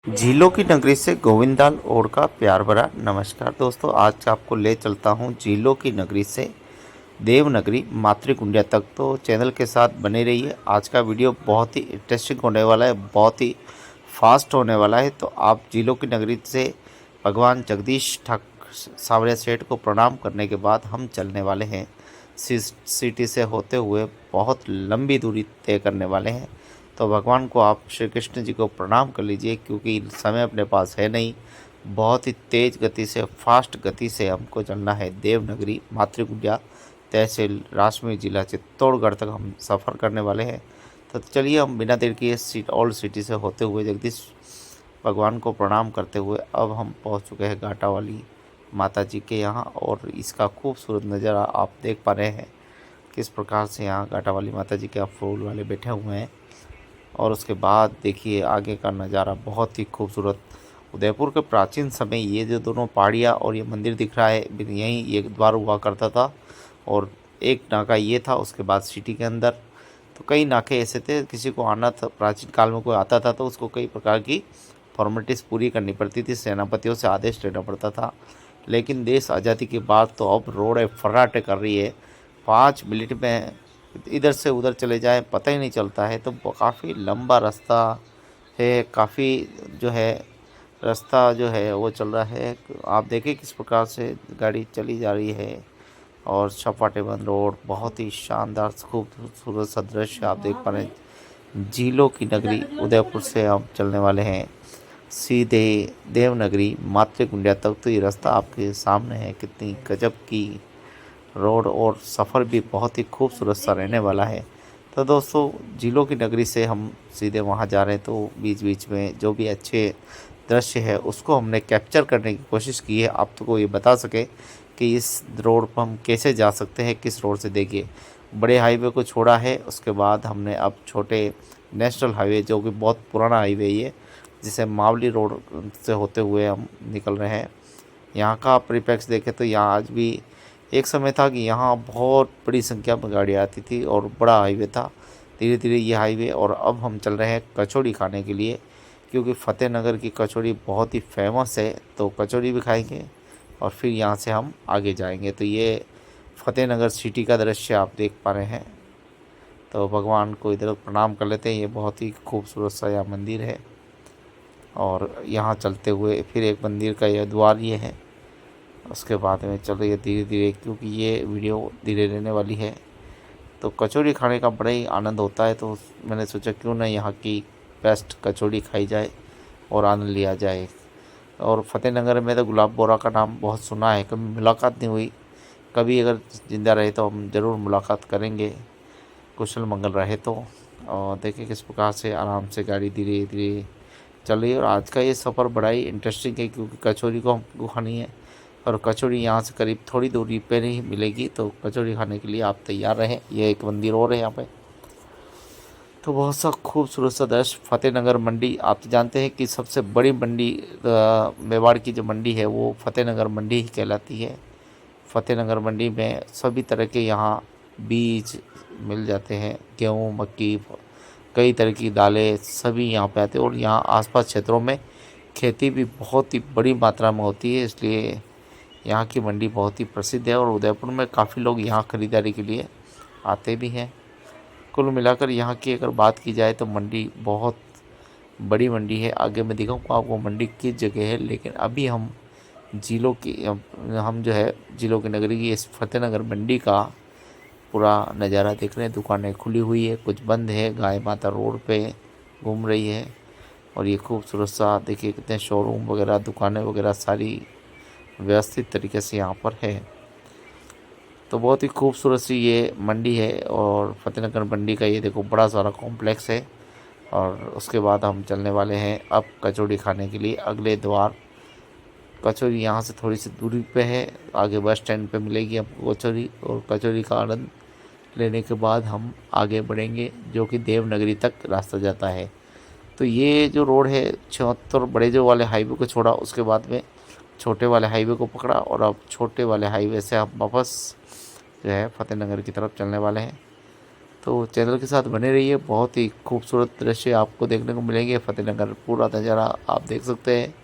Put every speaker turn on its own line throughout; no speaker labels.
झीलों की नगरी से गोविंदाल ओड का प्यार भरा नमस्कार दोस्तों। आज आपको ले चलता हूँ झीलों की नगरी से देवनगरी मातृकुंडिया तक। तो चैनल के साथ बने रहिए। आज का वीडियो बहुत ही इंटरेस्टिंग होने वाला है, बहुत ही फास्ट होने वाला है। तो आप झीलों की नगरी से भगवान जगदीश ठाकुर सावरिया सेठ को प्रणाम करने के बाद हम चलने वाले हैं सिटी से होते हुए, बहुत लंबी दूरी तय करने वाले हैं। तो भगवान को आप श्री कृष्ण जी को प्रणाम कर लीजिए, क्योंकि समय अपने पास है नहीं। बहुत ही तेज़ गति से, फास्ट गति से हमको चलना है देवनगरी मातृकुंडिया तहसील राजमेर जिला चित्तौड़गढ़ तक हम सफ़र करने वाले हैं। तो चलिए हम बिना देर किए ओल्ड सिटी से होते हुए जगदीश भगवान को प्रणाम करते हुए अब हम पहुंच चुके हैं घाटा वाली माता जी के यहाँ। और इसका खूबसूरत नज़ारा आप देख पा रहे हैं, किस प्रकार से यहाँ घाटा वाली माता जी के फूल वाले बैठे हुए हैं। और उसके बाद देखिए आगे का नज़ारा बहुत ही खूबसूरत। उदयपुर के प्राचीन समय ये जो दोनों पहाड़ियाँ और ये मंदिर दिख रहा है, यहीं ये द्वार हुआ करता था। और एक नाका ये था, उसके बाद सिटी के अंदर तो कई नाके ऐसे थे, किसी को आना था, प्राचीन काल में कोई आता था तो उसको कई प्रकार की फॉर्मेलिटीज़ पूरी करनी पड़ती थी, सेनापतियों से आदेश लेना पड़ता था। लेकिन देश आज़ादी के बाद तो अब रोड फर्राटे कर रही है, 5 मिनट में इधर से उधर चले जाए पता ही नहीं चलता है। तो काफ़ी लंबा रास्ता है, काफ़ी जो है रास्ता जो है वो चल रहा है। आप देखिए किस प्रकार से गाड़ी चली जा रही है। और सपाटे बंद रोड, बहुत ही शानदार खूबसूरत सा दृश्य आप देख पा रहे हैं। झीलों की नगरी उदयपुर से हम चलने वाले हैं सीधे देवनगरी मातृकुंडिया तक। तो ये रास्ता आपके सामने है, कितनी गजब की रोड और सफ़र भी बहुत ही खूबसूरत सा रहने वाला है। तो दोस्तों झीलों की नगरी से हम सीधे वहाँ जा रहे हैं, तो बीच बीच में जो भी अच्छे दृश्य है उसको हमने कैप्चर करने की कोशिश की है, आप तो को ये बता सके कि इस रोड पर हम कैसे जा सकते हैं, किस रोड से। देखिए बड़े हाईवे को छोड़ा है, उसके बाद हमने अब छोटे नेशनल हाईवे, जो कि बहुत पुराना हाईवे ये, जिसे मावली रोड से होते हुए हम निकल रहे हैं। यहाँ का परिप्रेक्ष्य देखें तो यहाँ आज भी एक समय था कि यहाँ बहुत बड़ी संख्या में गाड़ियाँ आती थी और बड़ा हाईवे था। धीरे धीरे ये हाईवे, और अब हम चल रहे हैं कचौड़ी खाने के लिए, क्योंकि फ़तेहनगर की कचौड़ी बहुत ही फेमस है। तो कचौड़ी भी खाएंगे और फिर यहाँ से हम आगे जाएंगे। तो ये फ़तेहनगर सिटी का दृश्य आप देख पा रहे हैं। तो भगवान को इधर प्रणाम कर लेते हैं। ये बहुत ही खूबसूरत सा यह मंदिर है। और यहाँ चलते हुए फिर एक मंदिर का यह द्वार ये है। उसके बाद में चल रही है धीरे धीरे, क्योंकि ये वीडियो धीरे रहने वाली है। तो कचौड़ी खाने का बड़ा ही आनंद होता है, तो मैंने सोचा क्यों ना यहाँ की बेस्ट कचौड़ी खाई जाए और आनंद लिया जाए। और फ़तेहनगर में तो गुलाब बोरा का नाम बहुत सुना है, कभी मुलाकात नहीं हुई। कभी अगर ज़िंदा रहे तो हम ज़रूर मुलाकात करेंगे, कुशल मंगल रहे तो। और देखिए किस प्रकार से आराम से गाड़ी धीरे धीरे चल रही है। और आज का ये सफ़र बड़ा ही इंटरेस्टिंग है, क्योंकि कचौड़ी को हमको खानी है। और कचौड़ी यहाँ से करीब थोड़ी दूरी पे नहीं मिलेगी, तो कचौड़ी खाने के लिए आप तैयार रहें। ये एक मंदिर और है यहाँ पे। तो बहुत सा खूबसूरत सा दृश्य फ़तेहनगर मंडी, आप तो जानते हैं कि सबसे बड़ी मंडी मेवाड़ की जो मंडी है वो फ़तेहनगर मंडी ही कहलाती है। फ़तेहनगर मंडी में सभी तरह के यहाँ बीज मिल जाते हैं, गेहूँ, मक्की, कई तरह की दालें सभी यहाँ पे आते हैं। और यहाँ आसपास क्षेत्रों में खेती भी बहुत ही बड़ी मात्रा में होती है, इसलिए यहाँ की मंडी बहुत ही प्रसिद्ध है। और उदयपुर में काफ़ी लोग यहाँ खरीदारी के लिए आते भी हैं। कुल मिलाकर यहाँ की अगर बात की जाए तो मंडी बहुत बड़ी मंडी है। आगे मैं दिखाऊंगा आपको मंडी किस जगह है, लेकिन अभी हम झीलों की हम जो है झीलों की नगरी की इस फ़तेहनगर मंडी का पूरा नज़ारा देख रहे हैं। दुकानें खुली हुई है, कुछ बंद है। गाय माता रोड पे घूम रही है। और ये खूबसूरत सा देखिए, कितने शोरूम वगैरह, दुकानें वगैरह सारी व्यवस्थित तरीके से यहाँ पर है। तो बहुत ही खूबसूरत सी ये मंडी है। और फ़तेहनगर मंडी का ये देखो बड़ा सारा कॉम्प्लेक्स है। और उसके बाद हम चलने वाले हैं अब कचौड़ी खाने के लिए अगले द्वार। कचौड़ी यहाँ से थोड़ी सी दूरी पे है, आगे बस स्टैंड पे मिलेगी हमको कचौड़ी। और कचौड़ी का आनंद लेने के बाद हम आगे बढ़ेंगे, जो कि देवनगरी तक रास्ता जाता है। तो ये जो रोड है 76 बड़े जो वाले हाईवे को छोड़ा, उसके बाद में छोटे वाले हाईवे को पकड़ा। और अब छोटे वाले हाईवे से हम वापस जो है फ़तेहनगर की तरफ चलने वाले हैं। तो चैनल के साथ बने रहिए, बहुत ही खूबसूरत दृश्य आपको देखने को मिलेंगे। फतेहनगर पूरा नज़ारा आप देख सकते हैं।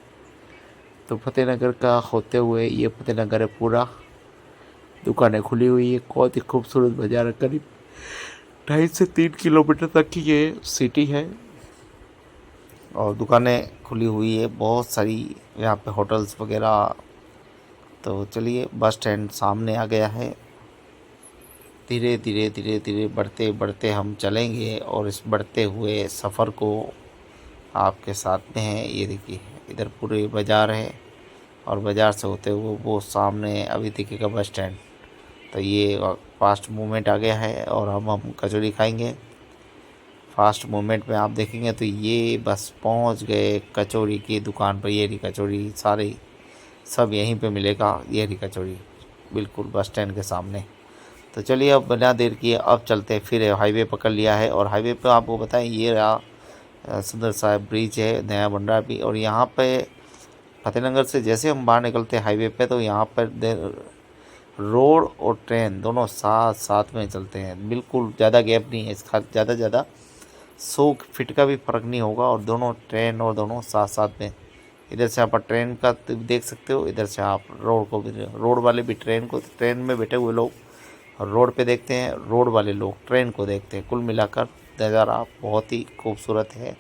तो फतेहनगर का होते हुए ये फतेहनगर है पूरा, दुकानें खुली हुई है, बहुत ही खूबसूरत बाजार है। करीब 2.5 से 3 किलोमीटर तक की ये सिटी है और दुकानें खुली हुई है बहुत सारी यहाँ पे, होटल्स वगैरह। तो चलिए, बस स्टैंड सामने आ गया है। धीरे धीरे धीरे धीरे बढ़ते बढ़ते हम चलेंगे और इस बढ़ते हुए सफ़र को आपके साथ में है। ये देखिए, इधर पूरे बाज़ार है और बाज़ार से होते हुए वो सामने अभी दिखेगा बस स्टैंड। तो ये फास्ट मूवमेंट आ गया है और हम कचौड़ी खाएंगे। फास्ट मूवमेंट में आप देखेंगे तो ये बस पहुंच गए कचौड़ी की दुकान पर। ये रही कचौड़ी, सारी सब यहीं पे मिलेगा। ये रही कचौड़ी बिल्कुल बस स्टैंड के सामने। तो चलिए, अब बिना देर किए अब चलते हैं। फिर हाईवे पकड़ लिया है और हाईवे पे आपको बताएं, ये रहा सुंदर सा ब्रिज है, नया बन रहा है अभी। और यहाँ पे फतेहनगर से जैसे हम बाहर निकलते हैं हाईवे पे, तो यहाँ पर रोड और ट्रेन दोनों साथ साथ में चलते हैं। बिल्कुल ज़्यादा गैप नहीं है इसका, ज़्यादा 100 फीट का भी फ़र्क नहीं होगा। और दोनों ट्रेन और दोनों साथ साथ में, इधर से आप ट्रेन का देख सकते हो, इधर से आप रोड को भी, रोड वाले भी ट्रेन को, ट्रेन में बैठे हुए लोग और रोड पे देखते हैं, रोड वाले लोग ट्रेन को देखते हैं। कुल मिलाकर नज़ारा बहुत ही खूबसूरत है।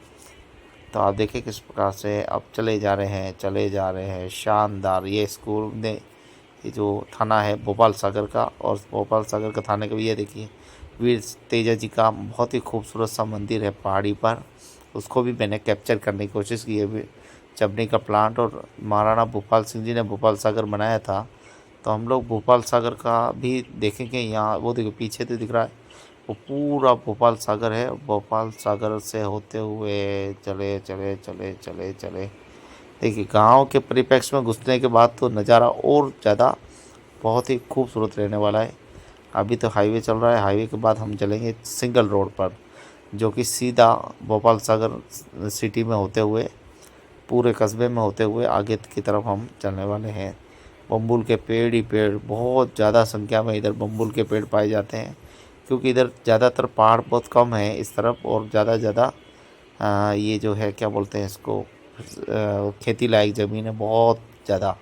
तो आप देखिए किस प्रकार से अब चले जा रहे हैं शानदार। ये स्कूल ने, ये जो थाना है भोपाल सागर का, और भोपाल सागर का थाने का भी ये देखिए, वीर तेजा जी का बहुत ही खूबसूरत सा मंदिर है पहाड़ी पर। उसको भी मैंने कैप्चर करने की कोशिश की है। चबनी का प्लांट, और महाराणा भूपाल सिंह जी ने भोपाल सागर बनाया था। तो हम लोग भोपाल सागर का भी देखेंगे। यहाँ वो देखो पीछे तो दिख रहा है, वो पूरा भोपाल सागर है। भोपाल सागर से होते हुए चले चले चले चले चले, देखिए गांव के परिप्रेक्ष्य में घुसने के बाद तो नज़ारा और ज़्यादा बहुत ही खूबसूरत रहने वाला है। अभी तो हाईवे चल रहा है, हाईवे के बाद हम चलेंगे सिंगल रोड पर, जो कि सीधा भोपाल सागर सिटी में होते हुए, पूरे कस्बे में होते हुए आगे की तरफ हम चलने वाले हैं। बम्बुल के पेड़ ही पेड़, बहुत ज़्यादा संख्या में इधर बम्बुल के पेड़ पाए जाते हैं, क्योंकि इधर ज़्यादातर पहाड़ बहुत कम है इस तरफ। और ज़्यादा ये जो है क्या बोलते हैं इसको, खेती लायक ज़मीन है बहुत ज़्यादा।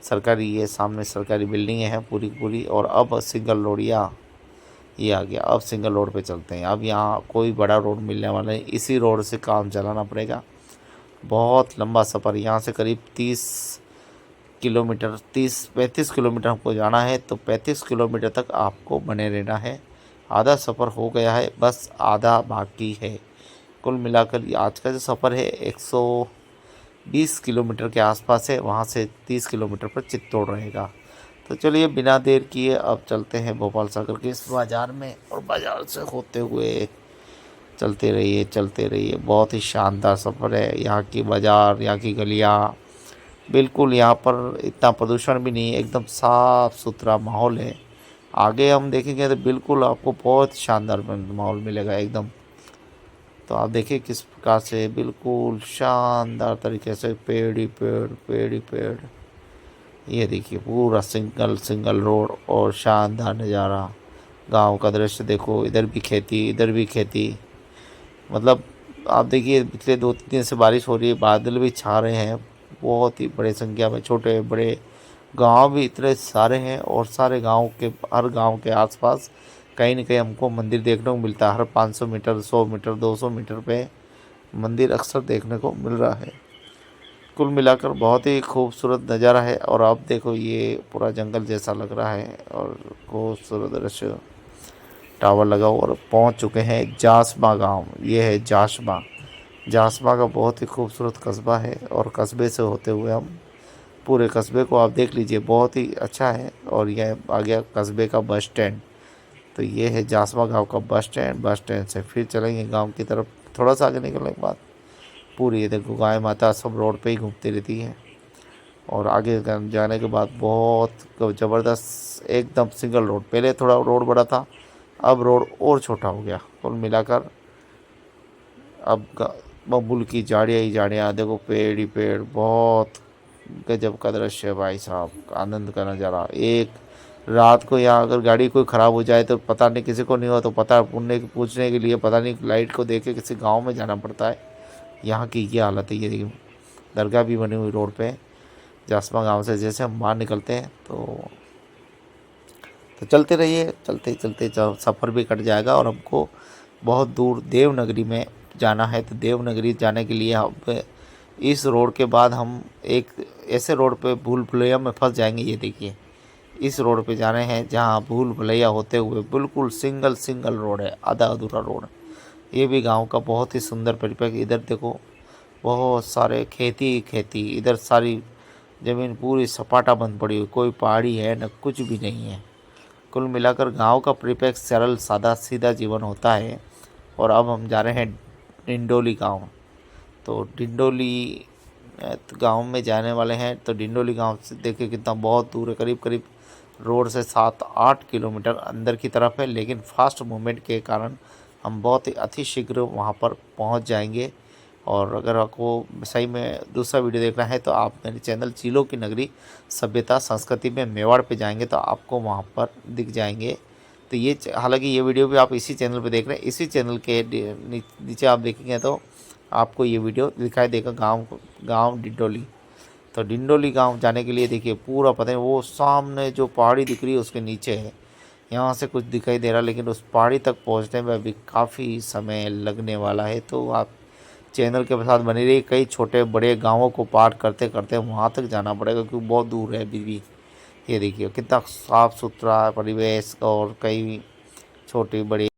सरकारी, ये सामने सरकारी बिल्डिंगें हैं पूरी पूरी। और अब सिंगल रोड ये आ गया। अब सिंगल रोड पे चलते हैं। अब यहाँ कोई बड़ा रोड मिलने वाला नहीं, इसी रोड से काम चलाना पड़ेगा। बहुत लंबा सफ़र, यहाँ से करीब 30 किलोमीटर, 30-35 किलोमीटर हमको जाना है। तो 35 किलोमीटर तक आपको बने रहना है। आधा सफ़र हो गया है, बस आधा बाकी है। कुल मिलाकर आज का जो सफ़र है 120 किलोमीटर के आसपास है। वहाँ से 30 किलोमीटर पर चित्तौड़ रहेगा। तो चलिए, बिना देर किए अब चलते हैं भोपाल सागर के इस बाज़ार में, और बाज़ार से होते हुए चलते रहिए। बहुत ही शानदार सफ़र है। यहाँ की बाज़ार, यहाँ की गलियाँ, बिल्कुल यहाँ पर इतना प्रदूषण भी नहीं है, एकदम साफ़ सुथरा माहौल है। आगे हम देखेंगे तो बिल्कुल आपको बहुत शानदार माहौल मिलेगा एकदम। तो आप देखिए किस प्रकार से बिल्कुल शानदार तरीके से पेड़ ही पेड़, पेड़ ही पेड़। ये देखिए पूरा सिंगल रोड और शानदार नज़ारा। गांव का दृश्य देखो, इधर भी खेती, इधर भी खेती। मतलब आप देखिए, पिछले 2-3 दिन से बारिश हो रही है, बादल भी छा रहे हैं बहुत ही बड़े संख्या में। छोटे बड़े गांव भी इतने सारे हैं, और सारे गांव के, हर गांव के आसपास कहीं न कहीं हमको मंदिर देखने को मिलता है। हर 500 मीटर, 100 मीटर, 200 मीटर पे मंदिर अक्सर देखने को मिल रहा है। कुल मिलाकर बहुत ही खूबसूरत नज़ारा है। और अब देखो, ये पूरा जंगल जैसा लग रहा है और खूबसूरत दृश्य। टावर लगा हुआ, और पहुंच चुके हैं जासमा गांव। ये है जासमा का बहुत ही खूबसूरत कस्बा है। और कस्बे से होते हुए हम पूरे कस्बे को आप देख लीजिए, बहुत ही अच्छा है। और यह आ गया कस्बे का बस स्टैंड। तो ये है जासमा गांव का बस स्टैंड। बस स्टैंड से फिर चलेंगे गांव की तरफ। थोड़ा सा आगे निकलने के बाद पूरी, ये देखो गाय माता सब रोड पे ही घूमती रहती है। और आगे जाने के बाद बहुत ज़बरदस्त एकदम सिंगल रोड। पहले थोड़ा रोड बड़ा था, अब रोड और छोटा हो गया। कुल मिलाकर अब बबुल की झाड़ियाँ ही झाड़ियाँ, देखो पेड़ ही पेड़, बहुत गजब का दृश्य है भाई साहब। आनंद का नज़ारा, एक रात को यहाँ अगर गाड़ी कोई ख़राब हो जाए तो पता नहीं, किसी को नहीं हो तो पता पूछने के लिए पता नहीं लाइट को देख के किसी गांव में जाना पड़ता है। यहाँ की ये हालत है। ये देखिए दरगाह भी बनी हुई रोड पे जासमा गांव से। जैसे हम बाहर निकलते हैं तो चलते रहिए, चलते चलते सफ़र भी कट जाएगा और हमको बहुत दूर देवनगरी में जाना है। तो देवनगरी जाने के लिए अब इस रोड के बाद हम एक ऐसे रोड पे भूल भुलैया में फंस जाएंगे। ये देखिए इस रोड पे जा रहे हैं जहाँ भूल भुलैया होते हुए बिल्कुल सिंगल रोड है, आधा अधूरा रोड। ये भी गांव का बहुत ही सुंदर परिप्रेक्ष्य। इधर देखो बहुत सारे खेती, इधर सारी ज़मीन पूरी सपाटा बंद पड़ी हुई, कोई पहाड़ी है न कुछ भी नहीं है। कुल मिलाकर गांव का परिप्रेक्ष्य सरल सादा सीधा जीवन होता है। और अब हम जा रहे हैं डिंडोली गांव। तो डिंडोली गांव में जाने वाले हैं। तो डिंडोली गांव से देखिए कितना बहुत दूर है, करीब करीब रोड से 7-8 किलोमीटर अंदर की तरफ है। लेकिन फास्ट मूवमेंट के कारण हम बहुत ही अतिशीघ्र वहां पर पहुंच जाएंगे। और अगर आपको सही में दूसरा वीडियो देखना है तो आप मेरे चैनल झीलों की नगरी सभ्यता संस्कृति में मेवाड़ पे जाएंगे तो आपको वहाँ पर दिख जाएंगे। तो ये हालांकि ये वीडियो भी आप इसी चैनल पे देख रहे हैं, इसी चैनल के नीचे आप देखेंगे तो आपको ये वीडियो दिखाई देगा गांव डिंडोली। तो डिंडोली गांव जाने के लिए देखिए पूरा पता है वो सामने जो पहाड़ी दिख रही है उसके नीचे है। यहाँ से कुछ दिखाई दे रहा लेकिन उस पहाड़ी तक पहुँचने में अभी काफ़ी समय लगने वाला है। तो आप चैनल के साथ बनी रही। कई छोटे बड़े गांवों को पार करते करते वहाँ तक जाना पड़ेगा क्योंकि बहुत दूर है अभी भी। ये देखिए कितना साफ़ सुथरा परिवेश और कई छोटी बड़ी